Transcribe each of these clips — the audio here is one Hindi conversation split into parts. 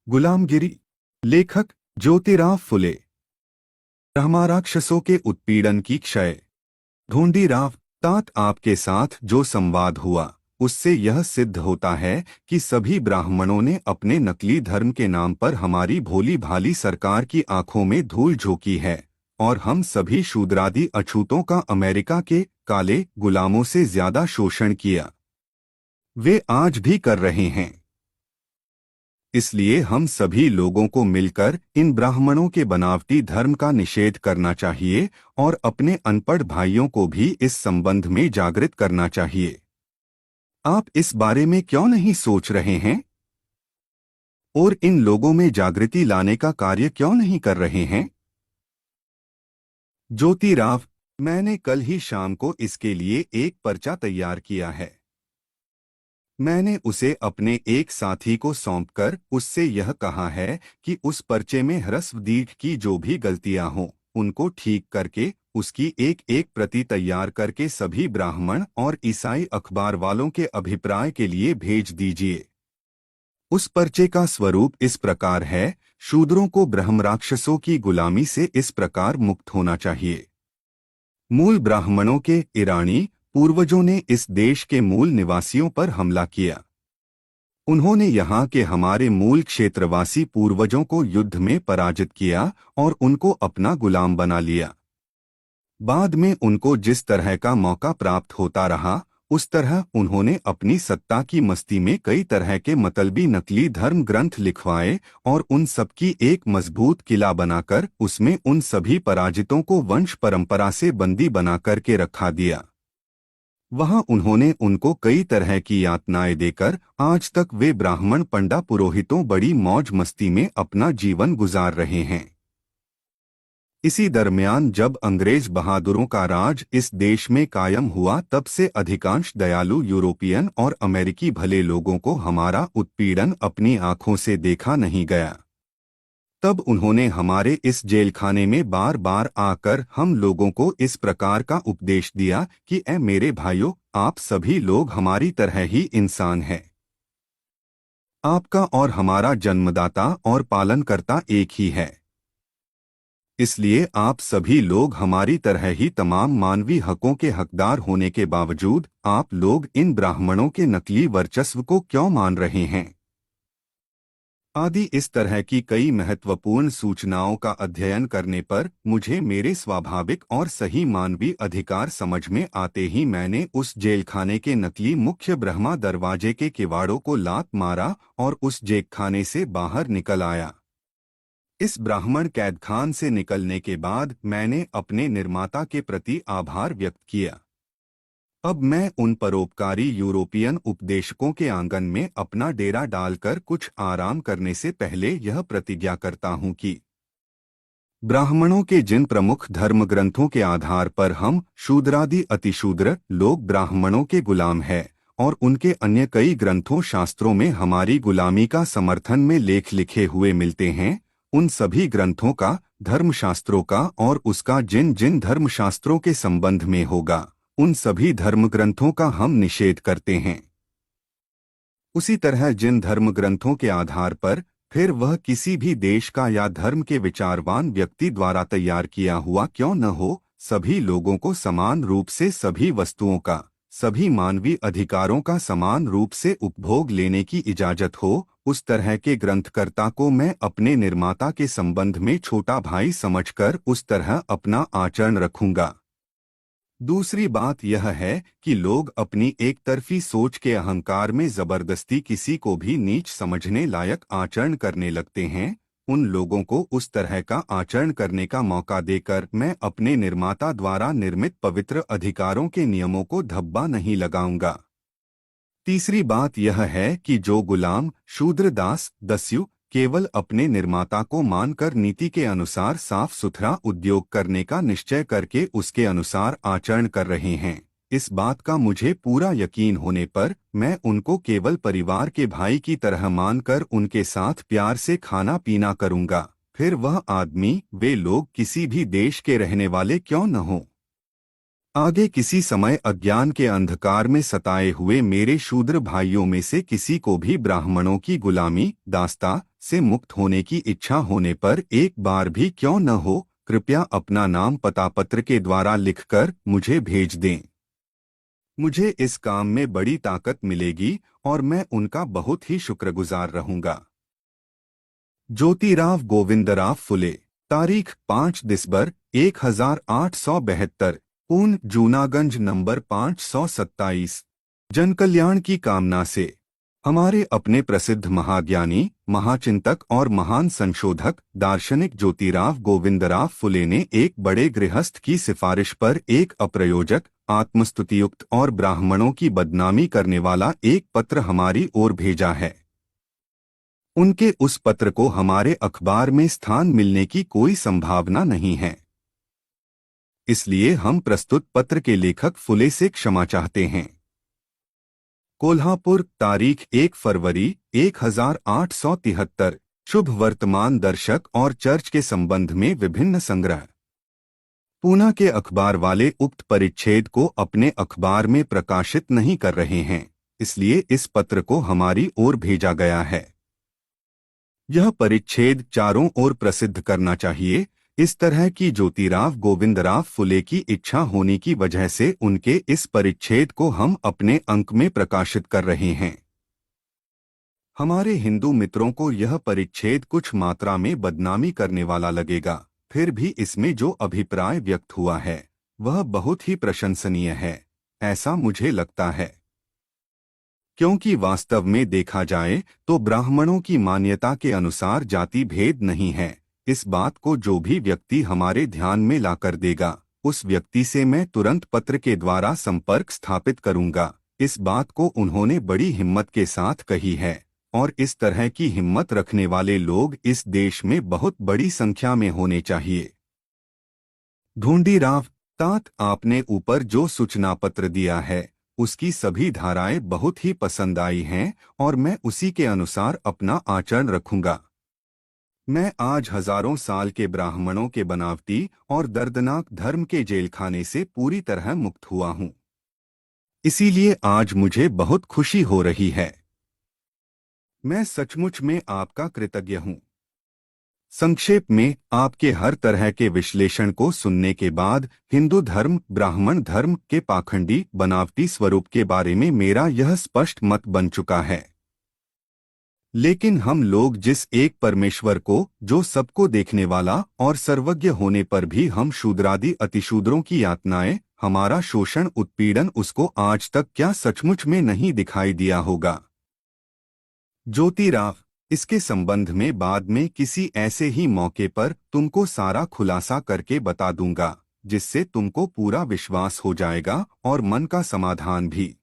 गुलामगिरी। लेखक ज्योतिराव फुले। ब्रह्माराक्षसों के उत्पीड़न की क्षय। ढूंढीराव तात आपके साथ जो संवाद हुआ उससे यह सिद्ध होता है कि सभी ब्राह्मणों ने अपने नकली धर्म के नाम पर हमारी भोली भाली सरकार की आंखों में धूल झोंकी है और हम सभी शूद्रादि अछूतों का अमेरिका के काले गुलामों से ज्यादा शोषण किया। वे आज भी कर रहे हैं। इसलिए हम सभी लोगों को मिलकर इन ब्राह्मणों के बनावटी धर्म का निषेध करना चाहिए और अपने अनपढ़ भाइयों को भी इस संबंध में जागृत करना चाहिए। आप इस बारे में क्यों नहीं सोच रहे हैं और इन लोगों में जागृति लाने का कार्य क्यों नहीं कर रहे हैं? ज्योतिराव, मैंने कल ही शाम को इसके लिए एक पर्चा तैयार किया है। मैंने उसे अपने एक साथी को सौंपकर उससे यह कहा है कि उस पर्चे में ह्रस्व दीर्घ की जो भी गलतियां हों उनको ठीक करके उसकी एक एक प्रति तैयार करके सभी ब्राह्मण और ईसाई अखबार वालों के अभिप्राय के लिए भेज दीजिए। उस पर्चे का स्वरूप इस प्रकार है। शूद्रों को ब्रह्मराक्षसों की गुलामी से इस प्रकार मुक्त होना चाहिए। मूल ब्राह्मणों के ईरानी पूर्वजों ने इस देश के मूल निवासियों पर हमला किया। उन्होंने यहाँ के हमारे मूल क्षेत्रवासी पूर्वजों को युद्ध में पराजित किया और उनको अपना गुलाम बना लिया। बाद में उनको जिस तरह का मौका प्राप्त होता रहा उस तरह उन्होंने अपनी सत्ता की मस्ती में कई तरह के मतलबी नकली धर्म ग्रंथ लिखवाए और उन सबकी एक मजबूत किला बनाकर उसमें उन सभी पराजितों को वंश परंपरा से बंदी बना करके रखा दिया। वहां उन्होंने उनको कई तरह की यातनाएं देकर आज तक वे ब्राह्मण पंडा पुरोहितों बड़ी मौज मस्ती में अपना जीवन गुजार रहे हैं। इसी दरमियान जब अंग्रेज बहादुरों का राज इस देश में कायम हुआ तब से अधिकांश दयालु यूरोपियन और अमेरिकी भले लोगों को हमारा उत्पीड़न अपनी आंखों से देखा नहीं गया। तब उन्होंने हमारे इस जेलखाने में बार बार आकर हम लोगों को इस प्रकार का उपदेश दिया कि ऐ मेरे भाइयों, आप सभी लोग हमारी तरह ही इंसान हैं। आपका और हमारा जन्मदाता और पालनकर्ता एक ही है। इसलिए आप सभी लोग हमारी तरह ही तमाम मानवीय हकों के हकदार होने के बावजूद आप लोग इन ब्राह्मणों के नकली वर्चस्व को क्यों मान रहे हैं? आदि इस तरह की कई महत्वपूर्ण सूचनाओं का अध्ययन करने पर मुझे मेरे स्वाभाविक और सही मानवीय अधिकार समझ में आते ही मैंने उस जेलखाने के नकली मुख्य ब्रह्मा दरवाजे के किवाड़ों को लात मारा और उस जेलखाने से बाहर निकल आया। इस ब्राह्मण कैदखान से निकलने के बाद मैंने अपने निर्माता के प्रति आभार व्यक्त किया। अब मैं उन परोपकारी यूरोपियन उपदेशकों के आंगन में अपना डेरा डालकर कुछ आराम करने से पहले यह प्रतिज्ञा करता हूं कि ब्राह्मणों के जिन प्रमुख धर्म ग्रंथों के आधार पर हम शूद्रादि अतिशूद्र लोग ब्राह्मणों के गुलाम हैं और उनके अन्य कई ग्रंथों शास्त्रों में हमारी गुलामी का समर्थन में लेख लिखे हुए मिलते हैं, उन सभी ग्रंथों का, धर्मशास्त्रों का और उसका जिन जिन धर्मशास्त्रों के संबंध में होगा उन सभी धर्म ग्रंथों का हम निषेध करते हैं। उसी तरह जिन धर्म ग्रंथों के आधार पर फिर वह किसी भी देश का या धर्म के विचारवान व्यक्ति द्वारा तैयार किया हुआ क्यों न हो, सभी लोगों को समान रूप से सभी वस्तुओं का, सभी मानवीय अधिकारों का समान रूप से उपभोग लेने की इजाजत हो, उस तरह के ग्रंथकर्ता को मैं अपने निर्माता के संबंध में छोटा भाई समझकर उस तरह अपना आचरण रखूंगा। दूसरी बात यह है कि लोग अपनी एक तरफी सोच के अहंकार में जबरदस्ती किसी को भी नीच समझने लायक आचरण करने लगते हैं। उन लोगों को उस तरह का आचरण करने का मौका देकर मैं अपने निर्माता द्वारा निर्मित पवित्र अधिकारों के नियमों को धब्बा नहीं लगाऊंगा। तीसरी बात यह है कि जो गुलाम, शूद्र, दास, दस्यु केवल अपने निर्माता को मानकर नीति के अनुसार साफ सुथरा उद्योग करने का निश्चय करके उसके अनुसार आचरण कर रहे हैं, इस बात का मुझे पूरा यकीन होने पर मैं उनको केवल परिवार के भाई की तरह मानकर उनके साथ प्यार से खाना पीना करूंगा, फिर वह आदमी, वे लोग किसी भी देश के रहने वाले क्यों न हों। आगे किसी समय अज्ञान के अंधकार में सताए हुए मेरे शूद्र भाइयों में से किसी को भी ब्राह्मणों की गुलामी दास्ता से मुक्त होने की इच्छा होने पर एक बार भी क्यों न हो, कृपया अपना नाम पता पत्र के द्वारा लिखकर मुझे भेज दें। मुझे इस काम में बड़ी ताकत मिलेगी और मैं उनका बहुत ही शुक्रगुजार रहूंगा। ज्योतिराव गोविंदराव फुले। तारीख 5 दिसंबर 1872। पूर्ण जूनागंज नंबर 527। जनकल्याण की कामना से हमारे अपने प्रसिद्ध महाज्ञानी, महाचिंतक और महान संशोधक दार्शनिक ज्योतिराव गोविंदराव फुले ने एक बड़े गृहस्थ की सिफारिश पर एक अप्रयोजक, आत्मस्तुतियुक्त और ब्राह्मणों की बदनामी करने वाला एक पत्र हमारी ओर भेजा है। उनके उस पत्र को हमारे अखबार में स्थान मिलने की कोई संभावना नहीं है, इसलिए हम प्रस्तुत पत्र के लेखक फुले से क्षमा चाहते हैं। कोल्हापुर, तारीख 1 फरवरी 1873। शुभ वर्तमान दर्शक और चर्च के संबंध में विभिन्न संग्रह। पूना के अखबार वाले उक्त परिच्छेद को अपने अखबार में प्रकाशित नहीं कर रहे हैं, इसलिए इस पत्र को हमारी ओर भेजा गया है। यह परिच्छेद चारों ओर प्रसिद्ध करना चाहिए। इस तरह की ज्योतिराव गोविंदराव फुले की इच्छा होने की वजह से उनके इस परिच्छेद को हम अपने अंक में प्रकाशित कर रहे हैं। हमारे हिंदू मित्रों को यह परिच्छेद कुछ मात्रा में बदनामी करने वाला लगेगा, फिर भी इसमें जो अभिप्राय व्यक्त हुआ है वह बहुत ही प्रशंसनीय है, ऐसा मुझे लगता है। क्योंकि वास्तव में देखा जाए तो ब्राह्मणों की मान्यता के अनुसार जाति भेद नहीं है। इस बात को जो भी व्यक्ति हमारे ध्यान में लाकर देगा, उस व्यक्ति से मैं तुरंत पत्र के द्वारा संपर्क स्थापित करूंगा। इस बात को उन्होंने बड़ी हिम्मत के साथ कही है और इस तरह की हिम्मत रखने वाले लोग इस देश में बहुत बड़ी संख्या में होने चाहिए। ढूंढीराव तात, आपने ऊपर जो सूचना पत्र दिया है उसकी सभी धाराएं बहुत ही पसंद आई हैं और मैं उसी के अनुसार अपना आचरण रखूंगा। मैं आज हजारों साल के ब्राह्मणों के बनावटी और दर्दनाक धर्म के जेलखाने से पूरी तरह मुक्त हुआ हूं। इसीलिए आज मुझे बहुत खुशी हो रही है। मैं सचमुच में आपका कृतज्ञ हूं। संक्षेप में, आपके हर तरह के विश्लेषण को सुनने के बाद हिंदू धर्म ब्राह्मण धर्म के पाखंडी बनावटी स्वरूप के बारे में मेरा यह स्पष्ट मत बन चुका है। लेकिन हम लोग जिस एक परमेश्वर को, जो सबको देखने वाला और सर्वज्ञ होने पर भी हम शूद्रादि अतिशूद्रों की यातनाएं, हमारा शोषण उत्पीड़न उसको आज तक क्या सचमुच में नहीं दिखाई दिया होगा? ज्योतिराव, इसके संबंध में बाद में किसी ऐसे ही मौके पर तुमको सारा खुलासा करके बता दूंगा, जिससे तुमको पूरा विश्वास हो जाएगा और मन का समाधान भी।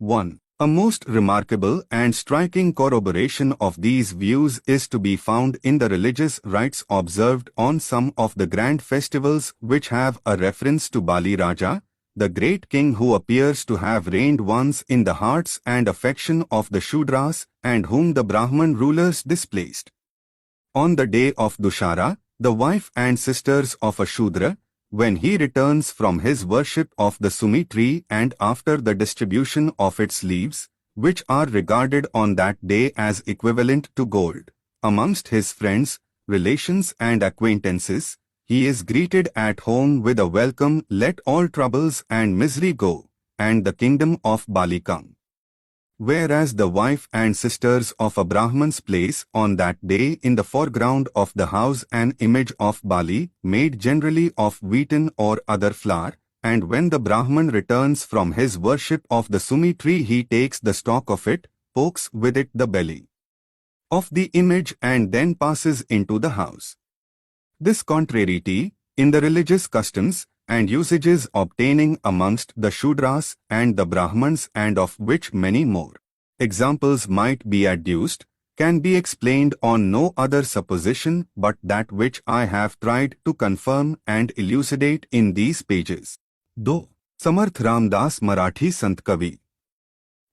1. A most remarkable and striking corroboration of these views is to be found in the religious rites observed on some of the grand festivals which have a reference to Bali Raja, the great king who appears to have reigned once in the hearts and affection of the Shudras and whom the Brahman rulers displaced. On the day of Dussehra, the wife and sisters of a Shudra, when he returns from his worship of the Sumi tree and after the distribution of its leaves, which are regarded on that day as equivalent to gold, amongst his friends, relations and acquaintances, he is greeted at home with a welcome, let all troubles and misery go, and the kingdom of Bali come. Whereas the wife and sisters of a Brahman's place on that day in the foreground of the house an image of Bali, made generally of wheaten or other flour, and when the Brahman returns from his worship of the Sumi tree he takes the stalk of it, pokes with it the belly of the image and then passes into the house. This contrariety in the religious customs and usages obtaining amongst the Shudras and the Brahmans, and of which many more examples might be adduced, can be explained on no other supposition but that which I have tried to confirm and elucidate in these pages. 2. Samarth Ramdas Marathi संत कवि।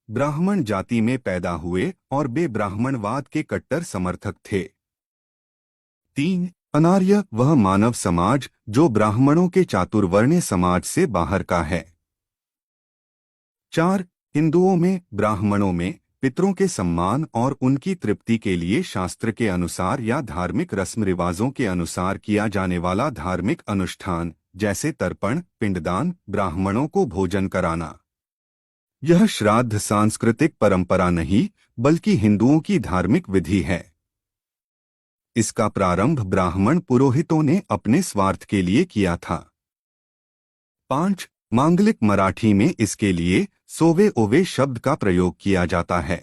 ब्राह्मण जाति में पैदा हुए और वे ब्राह्मणवाद के कट्टर समर्थक थे। 3. अनार्य वह मानव समाज जो ब्राह्मणों के चातुर्वर्ण्य समाज से बाहर का है। 4. हिंदुओं में, ब्राह्मणों में पितरों के सम्मान और उनकी तृप्ति के लिए शास्त्र के अनुसार या धार्मिक रस्म रिवाजों के अनुसार किया जाने वाला धार्मिक अनुष्ठान जैसे तर्पण, पिंडदान, ब्राह्मणों को भोजन कराना। यह श्राद्ध सांस्कृतिक परंपरा नहीं बल्कि हिंदुओं की धार्मिक विधि है। इसका प्रारंभ ब्राह्मण पुरोहितों ने अपने स्वार्थ के लिए किया था। 5. मांगलिक मराठी में इसके लिए सोवे ओवे शब्द का प्रयोग किया जाता है।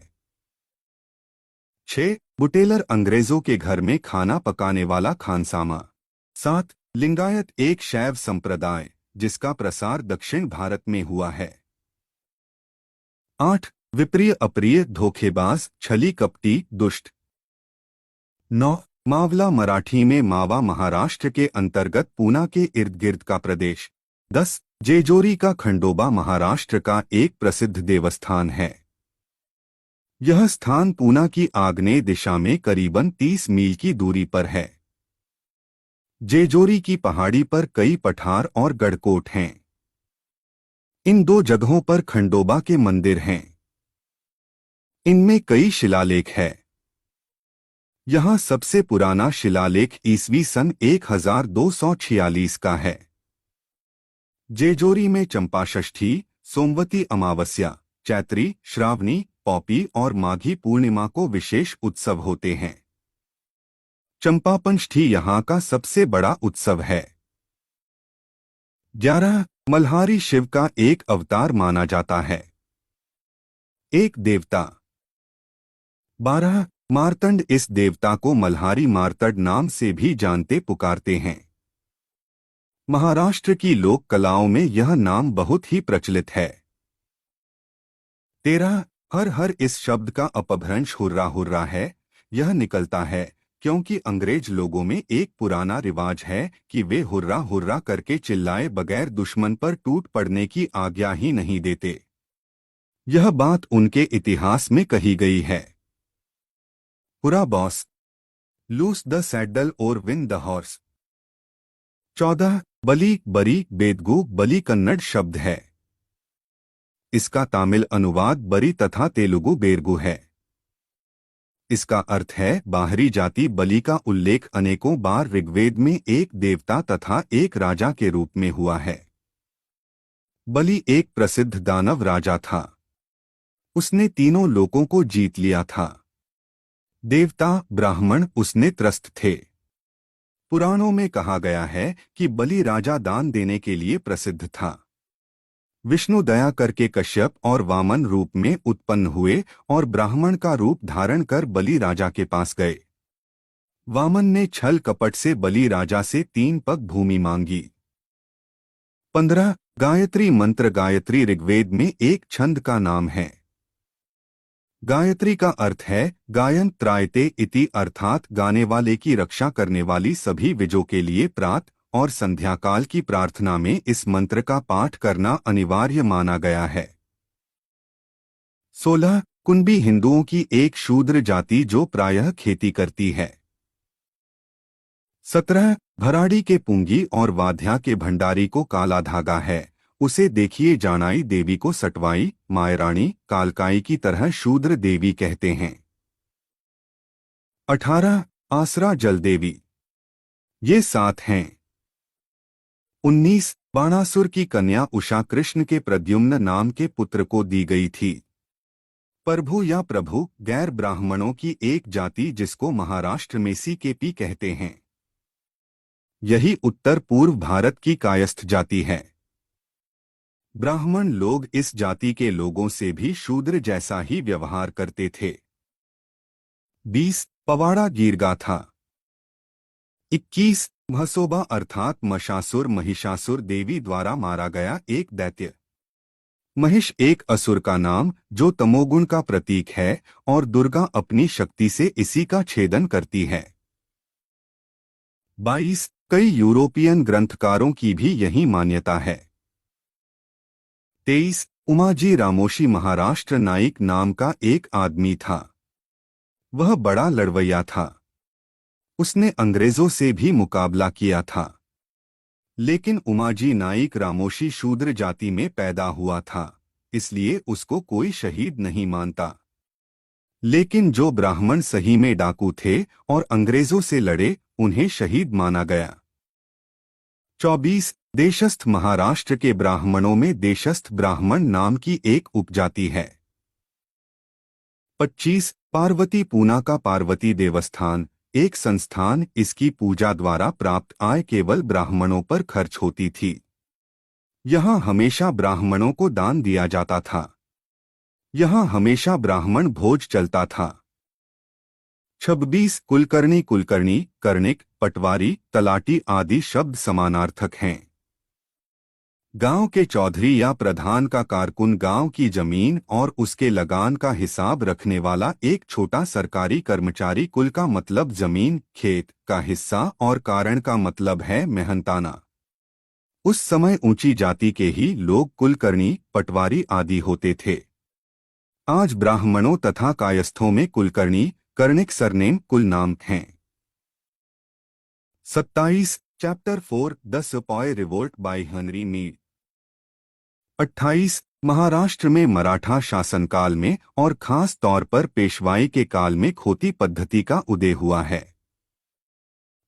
6. बुटेलर अंग्रेजों के घर में खाना पकाने वाला खानसामा। 7. लिंगायत एक शैव संप्रदाय जिसका प्रसार दक्षिण भारत में हुआ है। 8. विप्रिय अप्रिय धोखेबाज छली कपटी दुष्ट। 9. मावला मराठी में मावा महाराष्ट्र के अंतर्गत पूना के इर्द गिर्द का प्रदेश। 10. जेजोरी का खंडोबा महाराष्ट्र का एक प्रसिद्ध देवस्थान है। यह स्थान पूना की आग्नेय दिशा में करीबन 30 मील की दूरी पर है। जेजोरी की पहाड़ी पर कई पठार और गढ़कोट हैं। इन दो जगहों पर खंडोबा के मंदिर हैं। इनमें कई शिलालेख है। यहाँ सबसे पुराना शिलालेख ईस्वी सन 1246 का है। जेजोरी में चंपाषष्ठी, सोमवती अमावस्या, चैत्री, श्रावणी, पौपी और माघी पूर्णिमा को विशेष उत्सव होते हैं। चंपापंष्ठी यहाँ का सबसे बड़ा उत्सव है। 11. मल्हारी शिव का एक अवतार माना जाता है। एक देवता। 12. मार्तंड इस देवता को मल्हारी मार्तंड नाम से भी जानते पुकारते हैं। महाराष्ट्र की लोक कलाओं में यह नाम बहुत ही प्रचलित है। 13. हर हर इस शब्द का अपभ्रंश हुर्रा हुर्रा है। यह निकलता है क्योंकि अंग्रेज लोगों में एक पुराना रिवाज है कि वे हुर्रा हुर्रा करके चिल्लाए बगैर दुश्मन पर टूट पड़ने की आज्ञा ही नहीं देते। यह बात उनके इतिहास में कही गई है। Hurrah boss, lose the saddle और विन द हॉर्स। 14. बली बरी बेदगू बली कन्नड़ शब्द है। इसका तमिल अनुवाद बरी तथा तेलुगु बेरगु है। इसका अर्थ है बाहरी जाति। बलि का उल्लेख अनेकों बार ऋग्वेद में एक देवता तथा एक राजा के रूप में हुआ है। बलि एक प्रसिद्ध दानव राजा था। उसने तीनों लोकों को जीत लिया था। देवता ब्राह्मण उसने त्रस्त थे। पुराणों में कहा गया है कि बलि राजा दान देने के लिए प्रसिद्ध था। विष्णु दया करके कश्यप और वामन रूप में उत्पन्न हुए और ब्राह्मण का रूप धारण कर बलि राजा के पास गए। वामन ने छल कपट से बलि राजा से 3 पग भूमि मांगी। 15. गायत्री मंत्र। गायत्री ऋग्वेद में एक छंद का नाम है। गायत्री का अर्थ है गायन त्रायते इति अर्थात गाने वाले की रक्षा करने वाली सभी विजों के लिए प्रातः और संध्याकाल की प्रार्थना में इस मंत्र का पाठ करना अनिवार्य माना गया है। 16. कुंबी हिंदुओं की एक शूद्र जाति जो प्रायः खेती करती है। 17. भराड़ी के पुंगी और वाध्या के भंडारी को काला धागा है। उसे देखिए जानाई देवी को सटवाई, मायरानी, कालकाई की तरह शूद्र देवी कहते हैं। 18. आसरा जल देवी। ये 7 हैं। 19. बाणासुर की कन्या उषा कृष्ण के प्रद्युम्न नाम के पुत्र को दी गई थी। प्रभु या प्रभु गैर ब्राह्मणों की एक जाति जिसको महाराष्ट्र में सीकेपी कहते हैं। यही उत्तर पूर्व भारत की कायस्थ जाति है। ब्राह्मण लोग इस जाति के लोगों से भी शूद्र जैसा ही व्यवहार करते थे। 20. पवाड़ा गीरगाथा। 21. महसोबा अर्थात मशासुर महिषासुर देवी द्वारा मारा गया एक दैत्य। महिष एक असुर का नाम जो तमोगुण का प्रतीक है और दुर्गा अपनी शक्ति से इसी का छेदन करती है। 22. कई यूरोपियन ग्रंथकारों की भी यही मान्यता है। 23. उमाजी रामोशी महाराष्ट्र नाइक नाम का एक आदमी था। वह बड़ा लड़वैया था। उसने अंग्रेजों से भी मुकाबला किया था। लेकिन उमाजी नाइक रामोशी शूद्र जाति में पैदा हुआ था, इसलिए उसको कोई शहीद नहीं मानता। लेकिन जो ब्राह्मण सही में डाकू थे और अंग्रेजों से लड़े, उन्हें शहीद माना गया। 24 देशस्थ महाराष्ट्र के ब्राह्मणों में देशस्थ ब्राह्मण नाम की एक उपजाति है। 25 पार्वती पूना का पार्वती देवस्थान एक संस्थान, इसकी पूजा द्वारा प्राप्त आय केवल ब्राह्मणों पर खर्च होती थी। यहाँ हमेशा ब्राह्मणों को दान दिया जाता था। यहाँ हमेशा ब्राह्मण भोज चलता था। 26 कुलकर्णी कुलकर्णी, कर्णिक, पटवारी, तलाटी आदि शब्द समानार्थक हैं। गांव के चौधरी या प्रधान का कारकुन गांव की जमीन और उसके लगान का हिसाब रखने वाला एक छोटा सरकारी कर्मचारी। कुल का मतलब जमीन, खेत का हिस्सा और कारण का मतलब है मेहनताना। उस समय ऊंची जाति के ही लोग कुलकर्णी, पटवारी आदि होते थे। आज ब्राह्मणों तथा कायस्थों में कुलकर्णी, कर्णिक सरनेम कुल नाम हैं। 27 chapter 4 the sepoy revolt by Henry Mead. 28 Maharashtra में मराठा शासनकाल में और खास तौर पर पेशवाई के काल में खोती पद्धति का उदय हुआ है।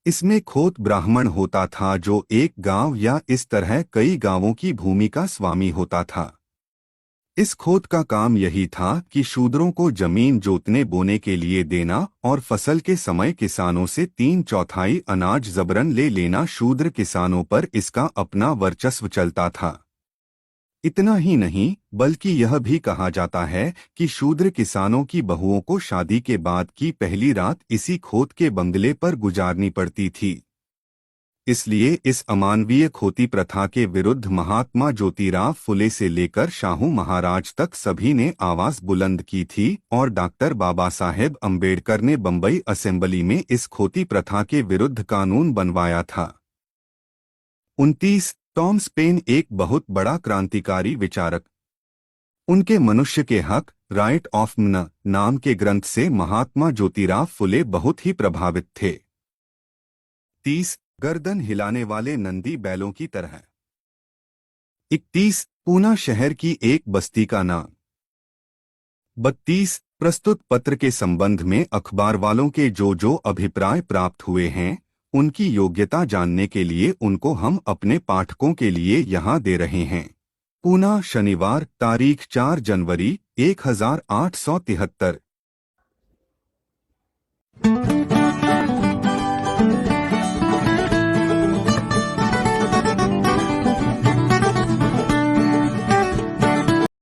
इसमें खोत ब्राह्मण होता था जो एक गांव या इस तरह कई गांवों की भूमि का स्वामी होता था। इस खोत का काम यही था कि शूद्रों को जमीन जोतने बोने के लिए देना और फसल के समय किसानों से 3/4 अनाज जबरन ले लेना। शूद्र किसानों पर इसका अपना वर्चस्व चलता था। इतना ही नहीं, बल्कि यह भी कहा जाता है कि शूद्र किसानों की बहुओं को शादी के बाद की पहली रात इसी खोत के बंगले पर गुजारनी पड़ती थी। इसलिए इस अमानवीय खोती प्रथा के विरुद्ध महात्मा ज्योतिराव फुले से लेकर शाहू महाराज तक सभी ने आवाज बुलंद की थी और डॉक्टर बाबा साहेब अम्बेडकर ने बम्बई असेंबली में इस खोती प्रथा के विरुद्ध कानून बनवाया था। 29 टॉमस पेन एक बहुत बड़ा क्रांतिकारी विचारक। उनके मनुष्य के हक, राइट ऑफ मन नाम के ग्रंथ से महात्मा ज्योतिराव फुले बहुत ही प्रभावित थे। 30 गर्दन हिलाने वाले नंदी बैलों की तरह। 31 पूना शहर की एक बस्ती का नाम। 32 प्रस्तुत पत्र के संबंध में अखबार वालों के जो अभिप्राय प्राप्त हुए हैं, उनकी योग्यता जानने के लिए उनको हम अपने पाठकों के लिए यहाँ दे रहे हैं। पूना, शनिवार, तारीख 4 जनवरी 1873।